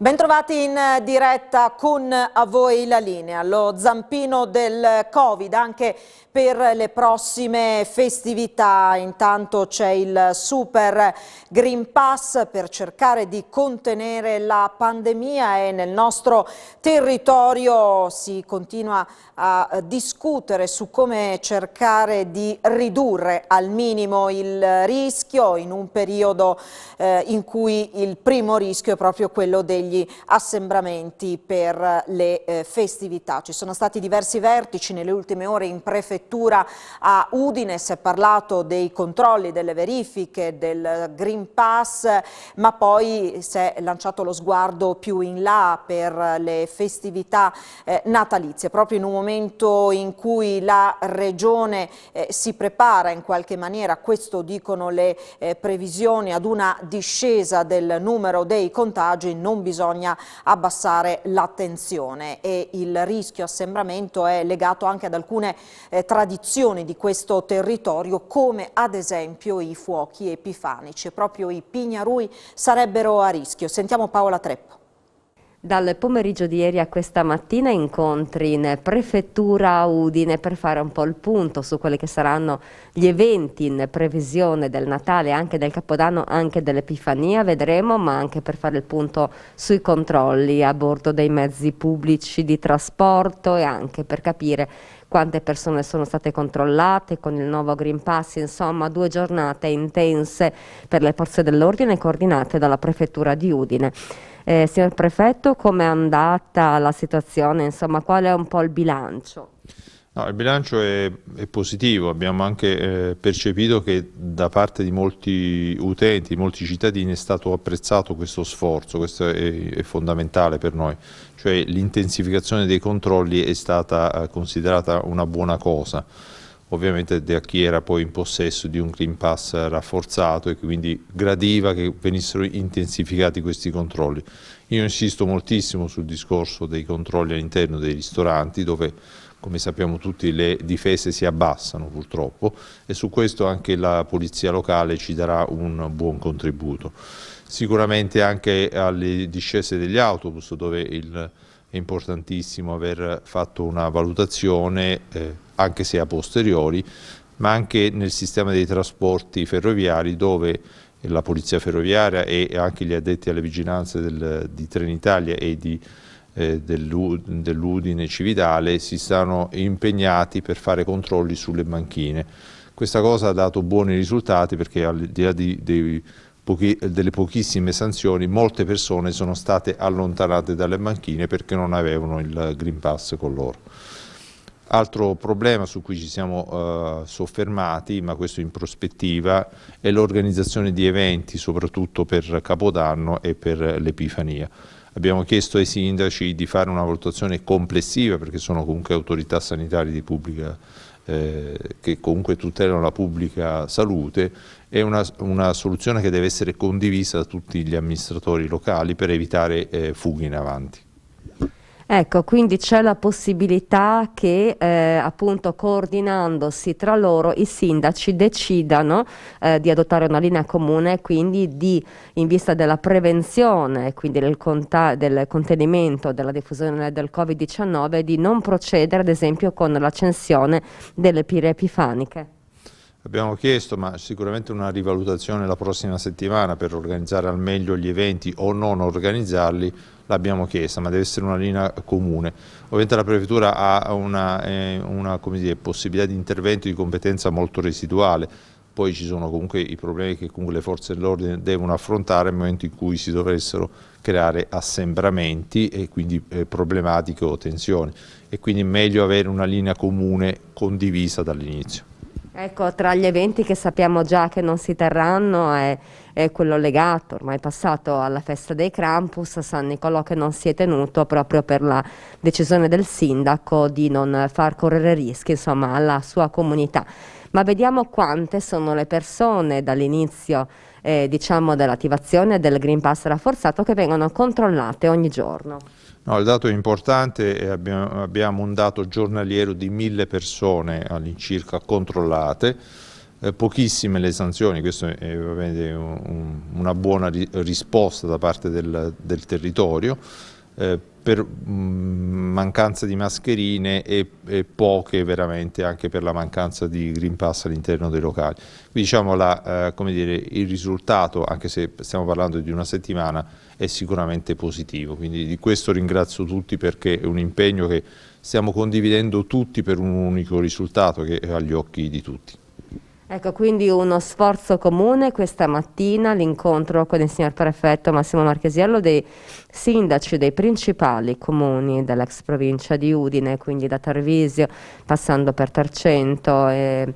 Bentrovati in diretta con A voi la linea, lo zampino del Covid anche per le prossime festività. Intanto c'è il Super Green Pass per cercare di contenere la pandemia e nel nostro territorio si continua a discutere su come cercare di ridurre al minimo il rischio in un periodo in cui il primo rischio è proprio quello degli assembramenti per le festività. Ci sono stati diversi vertici nelle ultime ore in prefettura a Udine, si è parlato dei controlli, delle verifiche, del Green Pass, ma poi si è lanciato lo sguardo più in là per le festività natalizie, proprio in un momento in cui la Regione si prepara in qualche maniera, questo dicono le previsioni, ad una discesa del numero dei contagi. Non bisogna abbassare l'attenzione e il rischio assembramento è legato anche ad alcune tradizioni di questo territorio, come ad esempio i fuochi epifanici. Proprio i pignarui sarebbero a rischio. Sentiamo Paola Treppo. Dal pomeriggio di ieri a questa mattina incontri in prefettura a Udine per fare un po' il punto su quelli che saranno gli eventi in previsione del Natale, anche del Capodanno, anche dell'Epifania, vedremo, ma anche per fare il punto sui controlli a bordo dei mezzi pubblici di trasporto e anche per capire quante persone sono state controllate con il nuovo Green Pass. Insomma, 2 giornate intense per le forze dell'ordine coordinate dalla prefettura di Udine. Signor Prefetto, come è andata la situazione? Insomma, qual è un po' il bilancio? No, il bilancio è positivo, abbiamo anche percepito che da parte di molti utenti, di molti cittadini è stato apprezzato questo sforzo, questo è fondamentale per noi, cioè l'intensificazione dei controlli è stata considerata una buona cosa. Ovviamente da chi era poi in possesso di un Green Pass rafforzato e quindi gradiva che venissero intensificati questi controlli. Io insisto moltissimo sul discorso dei controlli all'interno dei ristoranti dove, come sappiamo tutti, le difese si abbassano purtroppo e su questo anche la polizia locale ci darà un buon contributo. Sicuramente anche alle discese degli autobus dove è importantissimo aver fatto una valutazione anche se a posteriori, ma anche nel sistema dei trasporti ferroviari dove la polizia ferroviaria e anche gli addetti alle vigilanze di Trenitalia e dell'Udine Cividale si stanno impegnati per fare controlli sulle banchine. Questa cosa ha dato buoni risultati perché al di là delle pochissime sanzioni molte persone sono state allontanate dalle banchine perché non avevano il Green Pass con loro. Altro problema su cui ci siamo soffermati, ma questo in prospettiva, è l'organizzazione di eventi, soprattutto per Capodanno e per l'Epifania. Abbiamo chiesto ai sindaci di fare una valutazione complessiva, perché sono comunque autorità sanitarie di pubblica, che comunque tutelano la pubblica salute, è una soluzione che deve essere condivisa da tutti gli amministratori locali per evitare fughe in avanti. Ecco, quindi c'è la possibilità che appunto coordinandosi tra loro i sindaci decidano di adottare una linea comune, quindi in vista della prevenzione e quindi del contenimento della diffusione del Covid-19 di non procedere ad esempio con l'accensione delle pire epifaniche. Abbiamo chiesto, ma sicuramente una rivalutazione la prossima settimana per organizzare al meglio gli eventi o non organizzarli, l'abbiamo chiesta, ma deve essere una linea comune. Ovviamente la prefettura ha una possibilità di intervento di competenza molto residuale, poi ci sono comunque i problemi che comunque le forze dell'ordine devono affrontare nel momento in cui si dovessero creare assembramenti e quindi problematiche o tensioni, e quindi è meglio avere una linea comune condivisa dall'inizio. Ecco, tra gli eventi che sappiamo già che non si terranno è quello legato, ormai passato, alla festa dei Krampus, San Nicolò, che non si è tenuto proprio per la decisione del sindaco di non far correre rischi, insomma, alla sua comunità. Ma vediamo quante sono le persone dall'inizio diciamo dell'attivazione del Green Pass rafforzato che vengono controllate ogni giorno. No, il dato è importante, abbiamo un dato giornaliero di 1000 persone all'incirca controllate, pochissime le sanzioni, questo è ovviamente una buona risposta da parte del territorio, per mancanza di mascherine e poche veramente anche per la mancanza di Green Pass all'interno dei locali. Quindi diciamo come dire, il risultato, anche se stiamo parlando di una settimana, è sicuramente positivo. Quindi di questo ringrazio tutti, perché è un impegno che stiamo condividendo tutti per un unico risultato che è agli occhi di tutti. Ecco, quindi uno sforzo comune questa mattina, l'incontro con il signor prefetto Massimo Marchesiello, dei sindaci dei principali comuni dell'ex provincia di Udine, quindi da Tarvisio, passando per Tarcento e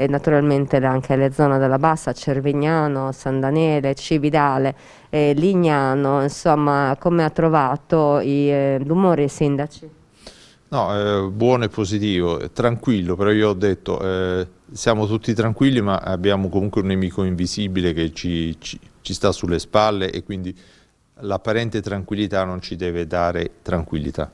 naturalmente anche le zone della Bassa, Cervignano, San Daniele, Cividale, Lignano. Insomma, come ha trovato l'umore i sindaci? No, buono e positivo, tranquillo, però io ho detto siamo tutti tranquilli, ma abbiamo comunque un nemico invisibile che ci sta sulle spalle, e quindi l'apparente tranquillità non ci deve dare tranquillità.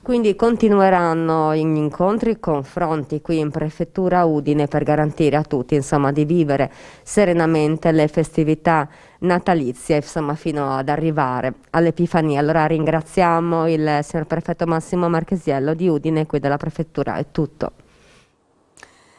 Quindi continueranno gli incontri, i confronti qui in Prefettura Udine per garantire a tutti, insomma, di vivere serenamente le festività natalizie, insomma, fino ad arrivare all'Epifania. Allora ringraziamo il signor prefetto Massimo Marchesiello di Udine, qui della Prefettura. È tutto.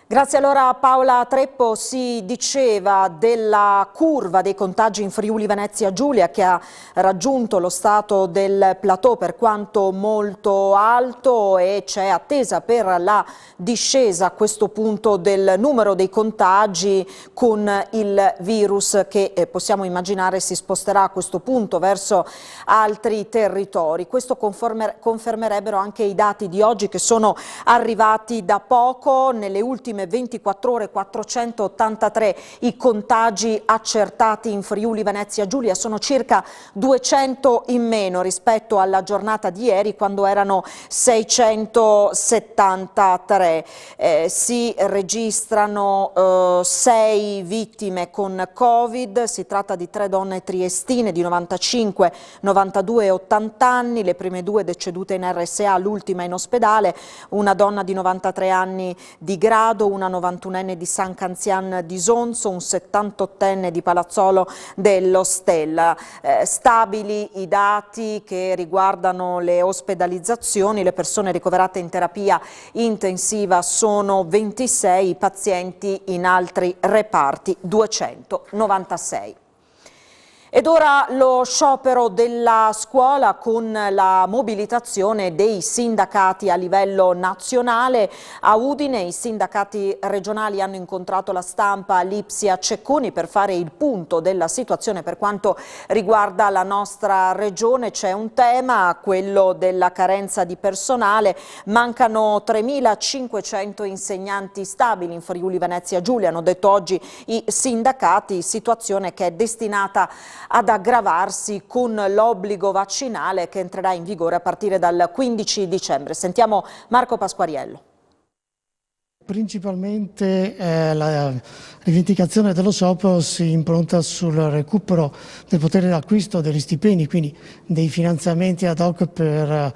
Grazie allora a Paola Treppo. Si diceva della curva dei contagi in Friuli Venezia Giulia, che ha raggiunto lo stato del plateau per quanto molto alto, e c'è attesa per la discesa a questo punto del numero dei contagi con il virus, che possiamo immaginare si sposterà a questo punto verso altri territori. Questo confermerebbero anche i dati di oggi, che sono arrivati da poco. Nelle ultime 24 ore 483 i contagi accertati in Friuli Venezia Giulia, sono circa 200 in meno rispetto alla giornata di ieri, quando erano 673. Si registrano 6 vittime con Covid, si tratta di 3 donne triestine di 95, 92 e 80 anni, le prime 2 decedute in RSA, l'ultima in ospedale, una donna di 93 anni di Grado, una 91enne di San Canzian di Sonzo, un 78enne di Palazzolo dello Stella. Stabili i dati che riguardano le ospedalizzazioni, le persone ricoverate in terapia intensiva sono 26, i pazienti in altri reparti 296. Ed ora lo sciopero della scuola, con la mobilitazione dei sindacati a livello nazionale. A Udine i sindacati regionali hanno incontrato la stampa Lipsia Cecconi per fare il punto della situazione per quanto riguarda la nostra regione. C'è un tema, quello della carenza di personale. Mancano 3.500 insegnanti stabili in Friuli Venezia Giulia, hanno detto oggi i sindacati, situazione che è destinata ad aggravarsi con l'obbligo vaccinale che entrerà in vigore a partire dal 15 dicembre. Sentiamo Marco Pasquariello. Principalmente la rivendicazione dello sciopero si impronta sul recupero del potere d'acquisto degli stipendi, quindi dei finanziamenti ad hoc per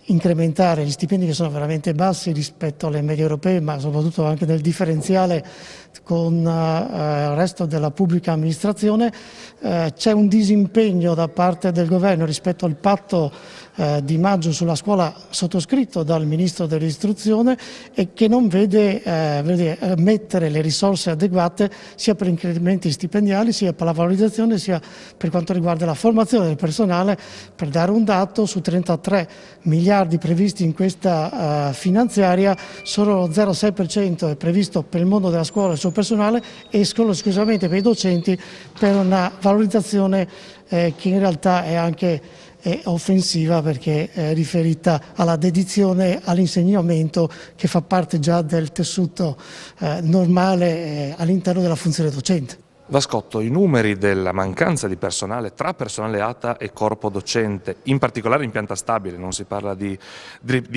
incrementare gli stipendi, che sono veramente bassi rispetto alle medie europee, ma soprattutto anche nel differenziale con il resto della pubblica amministrazione. C'è un disimpegno da parte del governo rispetto al patto di maggio sulla scuola sottoscritto dal Ministro dell'Istruzione, e che non vede mettere le risorse adeguate sia per incrementi stipendiali, sia per la valorizzazione, sia per quanto riguarda la formazione del personale. Per dare un dato, su 33 miliardi previsti in questa finanziaria, solo lo 0,6% è previsto per il mondo della scuola e il suo personale, escluso esclusivamente per i docenti, per una valorizzazione che in realtà è anche offensiva, perché è riferita alla dedizione all'insegnamento, che fa parte già del tessuto normale all'interno della funzione docente. Vascotto, i numeri della mancanza di personale tra personale ATA e corpo docente, in particolare in pianta stabile, non si parla di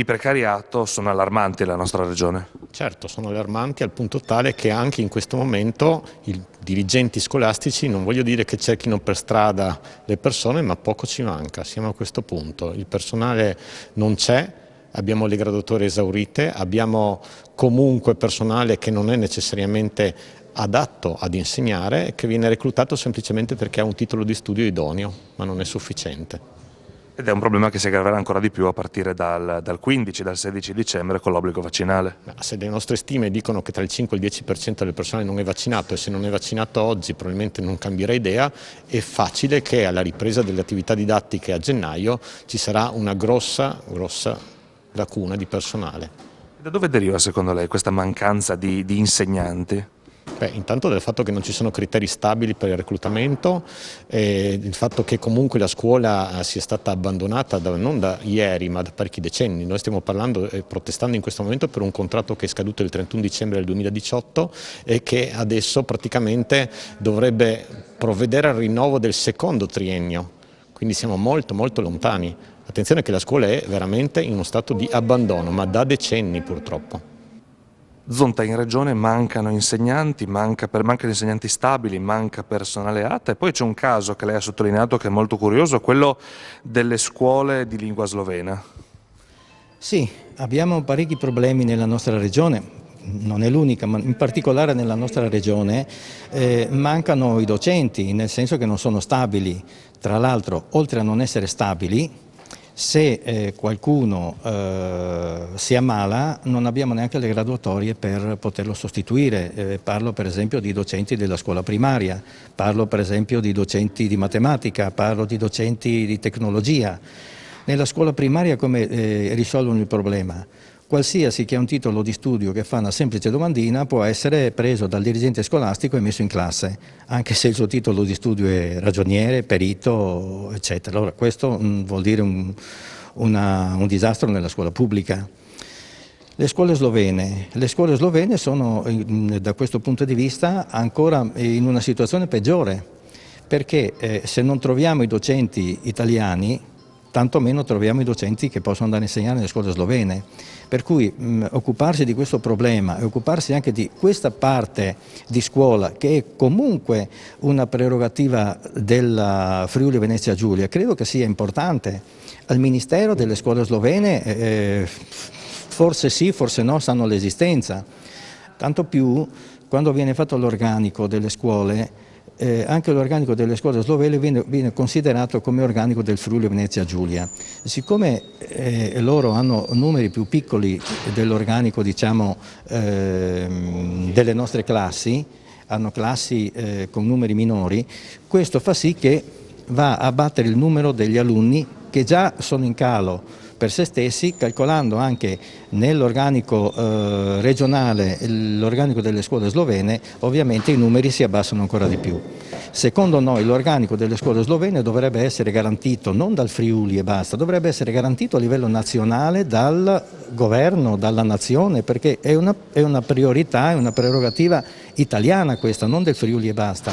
precariato, sono allarmanti nella nostra regione? Certo, sono allarmanti al punto tale che anche in questo momento i dirigenti scolastici, non voglio dire che cerchino per strada le persone, ma poco ci manca, siamo a questo punto. Il personale non c'è, abbiamo le graduatorie esaurite, abbiamo comunque personale che non è necessariamente adatto ad insegnare e che viene reclutato semplicemente perché ha un titolo di studio idoneo, ma non è sufficiente. Ed è un problema che si aggraverà ancora di più a partire dal 15, dal 16 dicembre con l'obbligo vaccinale. Se le nostre stime dicono che tra il 5 e il 10% del personale non è vaccinato e se non è vaccinato oggi probabilmente non cambierà idea, è facile che alla ripresa delle attività didattiche a gennaio ci sarà una grossa lacuna di personale. Da dove deriva secondo lei questa mancanza di insegnanti? Intanto dal fatto che non ci sono criteri stabili per il reclutamento, il fatto che comunque la scuola sia stata abbandonata non da ieri ma da parecchi decenni. Noi stiamo parlando e protestando in questo momento per un contratto che è scaduto il 31 dicembre del 2018 e che adesso praticamente dovrebbe provvedere al rinnovo del secondo triennio, quindi siamo molto lontani. Attenzione che la scuola è veramente in uno stato di abbandono, ma da decenni purtroppo. Zonta, in regione mancano insegnanti, mancano insegnanti stabili, manca personale ATA e poi c'è un caso che lei ha sottolineato che è molto curioso, quello delle scuole di lingua slovena. Sì, abbiamo parecchi problemi nella nostra regione, non è l'unica, ma in particolare nella nostra regione mancano i docenti, nel senso che non sono stabili. Tra l'altro, oltre a non essere stabili, se qualcuno si ammala non abbiamo neanche le graduatorie per poterlo sostituire, parlo per esempio di docenti della scuola primaria, parlo per esempio di docenti di matematica, parlo di docenti di tecnologia. Nella scuola primaria come risolvono il problema? Qualsiasi che ha un titolo di studio che fa una semplice domandina può essere preso dal dirigente scolastico e messo in classe, anche se il suo titolo di studio è ragioniere, perito, eccetera. Allora, questo vuol dire un disastro nella scuola pubblica. Le scuole slovene sono da questo punto di vista ancora in una situazione peggiore, perché se non troviamo i docenti italiani, tantomeno troviamo i docenti che possono andare a insegnare nelle scuole slovene. Per cui occuparsi di questo problema e occuparsi anche di questa parte di scuola, che è comunque una prerogativa della Friuli Venezia Giulia, credo che sia importante. Al Ministero delle scuole slovene forse sì, forse no, sanno l'esistenza. Tanto più quando viene fatto l'organico delle scuole, anche l'organico delle scuole slovene viene considerato come organico del Friuli Venezia Giulia. Siccome loro hanno numeri più piccoli dell'organico, diciamo, delle nostre classi, hanno classi con numeri minori, questo fa sì che va a battere il numero degli alunni che già sono in calo per se stessi, calcolando anche nell'organico regionale, l'organico delle scuole slovene, ovviamente i numeri si abbassano ancora di più. Secondo noi l'organico delle scuole slovene dovrebbe essere garantito non dal Friuli e basta, dovrebbe essere garantito a livello nazionale dal governo, dalla nazione, perché è una priorità, è una prerogativa italiana questa, non del Friuli e basta.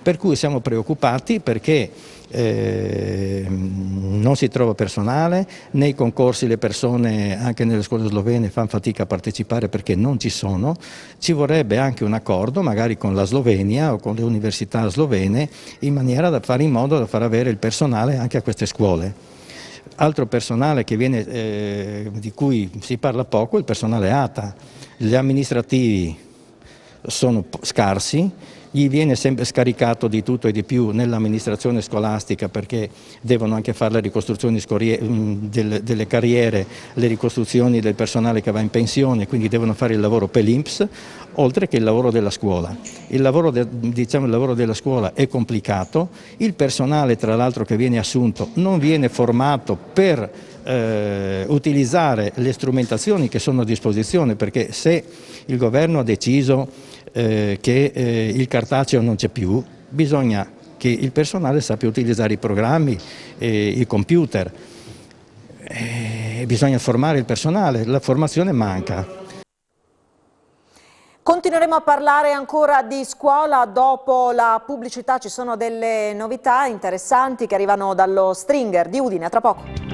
Per cui siamo preoccupati perché non si trova personale, nei concorsi le persone anche nelle scuole slovene fanno fatica a partecipare perché non ci sono, ci vorrebbe anche un accordo magari con la Slovenia o con le università slovene in maniera da fare in modo da far avere il personale anche a queste scuole. Altro personale che viene, di cui si parla poco è il personale ATA, gli amministrativi sono scarsi, gli viene sempre scaricato di tutto e di più nell'amministrazione scolastica perché devono anche fare le ricostruzioni delle carriere, le ricostruzioni del personale che va in pensione, quindi devono fare il lavoro per l'INPS, oltre che il lavoro della scuola. Il lavoro della scuola è complicato, il personale tra l'altro che viene assunto non viene formato per utilizzare le strumentazioni che sono a disposizione, perché se il governo ha deciso che il cartaceo non c'è più, bisogna che il personale sappia utilizzare i programmi, i computer, bisogna formare il personale, la formazione manca. Continueremo a parlare ancora di scuola, dopo la pubblicità ci sono delle novità interessanti che arrivano dallo Stringer di Udine, a tra poco.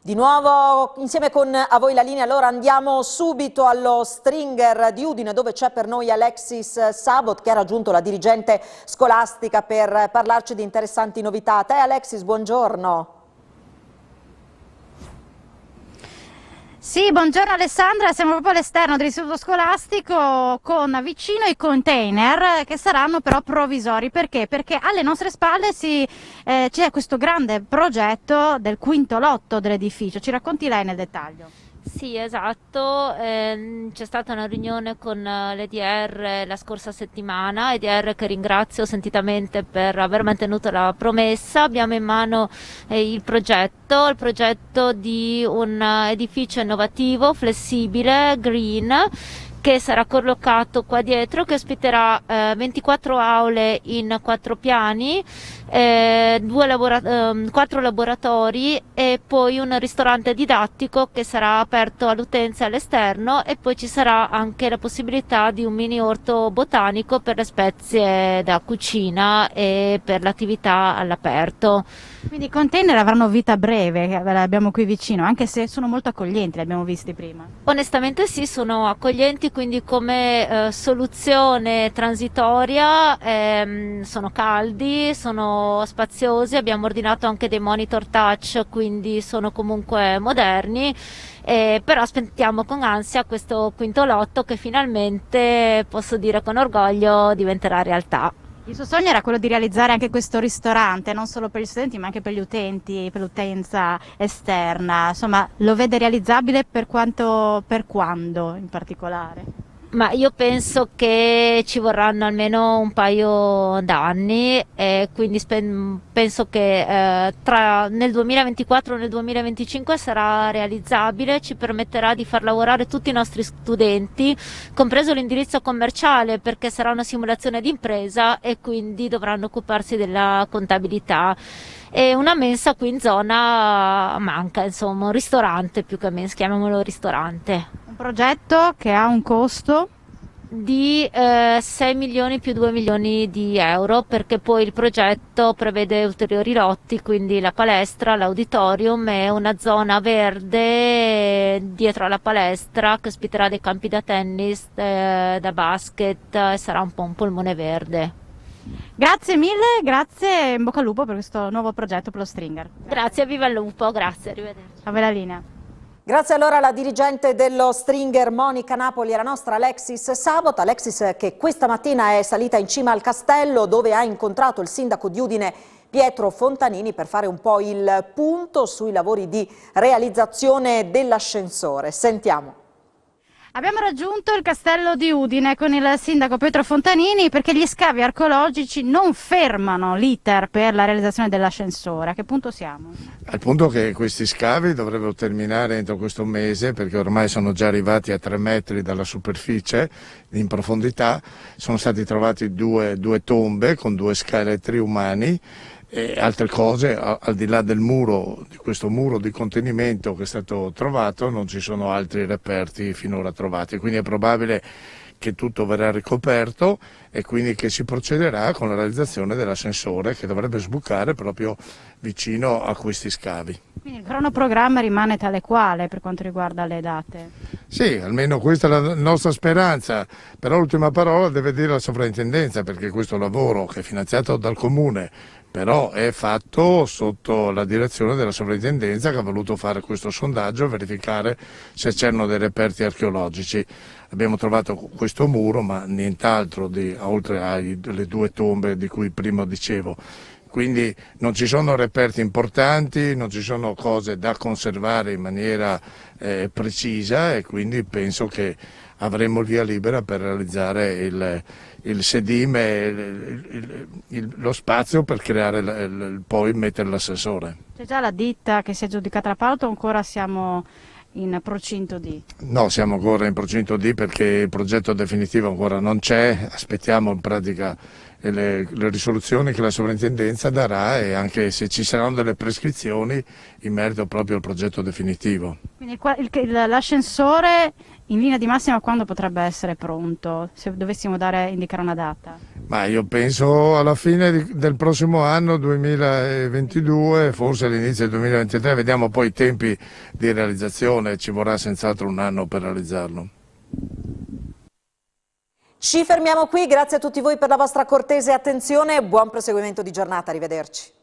Di nuovo insieme con A Voi la linea, allora andiamo subito allo Stringer di Udine dove c'è per noi Alexis Sabot che ha raggiunto la dirigente scolastica per parlarci di interessanti novità. A te Alexis, buongiorno. Sì, buongiorno Alessandra, siamo proprio all'esterno dell'istituto scolastico con vicino i container che saranno però provvisori. Perché? Perché alle nostre spalle c'è questo grande progetto del quinto lotto dell'edificio. Ci racconti lei nel dettaglio? Sì, esatto, c'è stata una riunione con l'EDR la scorsa settimana, EDR che ringrazio sentitamente per aver mantenuto la promessa. Abbiamo in mano il progetto di un edificio innovativo, flessibile, green, che sarà collocato qua dietro, che ospiterà 24 aule in 4 piani, 4 laboratori e poi un ristorante didattico che sarà aperto all'utenza all'esterno, e poi ci sarà anche la possibilità di un mini orto botanico per le spezie da cucina e per l'attività all'aperto. Quindi i container avranno vita breve, che li abbiamo qui vicino, anche se sono molto accoglienti, li abbiamo visti prima. Onestamente sì, sono accoglienti, quindi come soluzione transitoria sono caldi, sono spaziosi, abbiamo ordinato anche dei monitor touch, quindi sono comunque moderni, però aspettiamo con ansia questo quinto lotto che finalmente, posso dire con orgoglio, diventerà realtà. Il suo sogno era quello di realizzare anche questo ristorante, non solo per gli studenti ma anche per gli utenti, per l'utenza esterna. Insomma, lo vede realizzabile per quando in particolare? Ma io penso che ci vorranno almeno un paio d'anni, e quindi penso che nel 2024 o nel 2025 sarà realizzabile, ci permetterà di far lavorare tutti i nostri studenti, compreso l'indirizzo commerciale, perché sarà una simulazione di impresa e quindi dovranno occuparsi della contabilità. E una mensa qui in zona manca, insomma, un ristorante più che mensa, chiamiamolo ristorante. Un progetto che ha un costo di 6 milioni più 2 milioni di euro, perché poi il progetto prevede ulteriori lotti, quindi la palestra, l'auditorium e una zona verde dietro alla palestra che ospiterà dei campi da tennis, da basket, e sarà un po' un polmone verde. Grazie mille, grazie, in bocca al lupo per questo nuovo progetto per lo Stringer. Grazie, viva il lupo, grazie, arrivederci. A voi la linea. Grazie allora alla dirigente dello Stringer Monica Napoli e alla nostra Alexis Sabot. Alexis che questa mattina è salita in cima al castello dove ha incontrato il sindaco di Udine Pietro Fontanini per fare un po' il punto sui lavori di realizzazione dell'ascensore. Sentiamo. Abbiamo raggiunto il castello di Udine con il sindaco Pietro Fontanini perché gli scavi archeologici non fermano l'iter per la realizzazione dell'ascensore. A che punto siamo? Al punto che questi scavi dovrebbero terminare entro questo mese, perché ormai sono già arrivati a 3 metri dalla superficie in profondità. Sono stati trovati due tombe con 2 scheletri umani e altre cose. Al di là del muro, di questo muro di contenimento che è stato trovato, non ci sono altri reperti finora trovati, quindi è probabile che tutto verrà ricoperto e quindi che si procederà con la realizzazione dell'ascensore che dovrebbe sbucare proprio vicino a questi scavi. Quindi il cronoprogramma rimane tale quale per quanto riguarda le date? Sì, almeno questa è la nostra speranza, però l'ultima parola deve dire la sovrintendenza, perché questo lavoro che è finanziato dal comune però è fatto sotto la direzione della sovrintendenza che ha voluto fare questo sondaggio e verificare se c'erano dei reperti archeologici. Abbiamo trovato questo muro ma nient'altro oltre alle 2 tombe di cui prima dicevo. Quindi non ci sono reperti importanti, non ci sono cose da conservare in maniera precisa e quindi penso che avremo il via libera per realizzare il sedime, lo spazio per creare poi mettere l'ascensore. C'è già la ditta che si è aggiudicata l'appalto o ancora siamo in procinto di? No, siamo ancora in procinto di perché il progetto definitivo ancora non c'è, aspettiamo in pratica e le risoluzioni che la sovrintendenza darà e anche se ci saranno delle prescrizioni in merito proprio al progetto definitivo. Quindi l'ascensore in linea di massima quando potrebbe essere pronto, se dovessimo indicare una data? Ma io penso alla fine del prossimo anno 2022, forse all'inizio del 2023, vediamo poi i tempi di realizzazione, ci vorrà senz'altro un anno per realizzarlo. Ci fermiamo qui, grazie a tutti voi per la vostra cortese attenzione e buon proseguimento di giornata, arrivederci.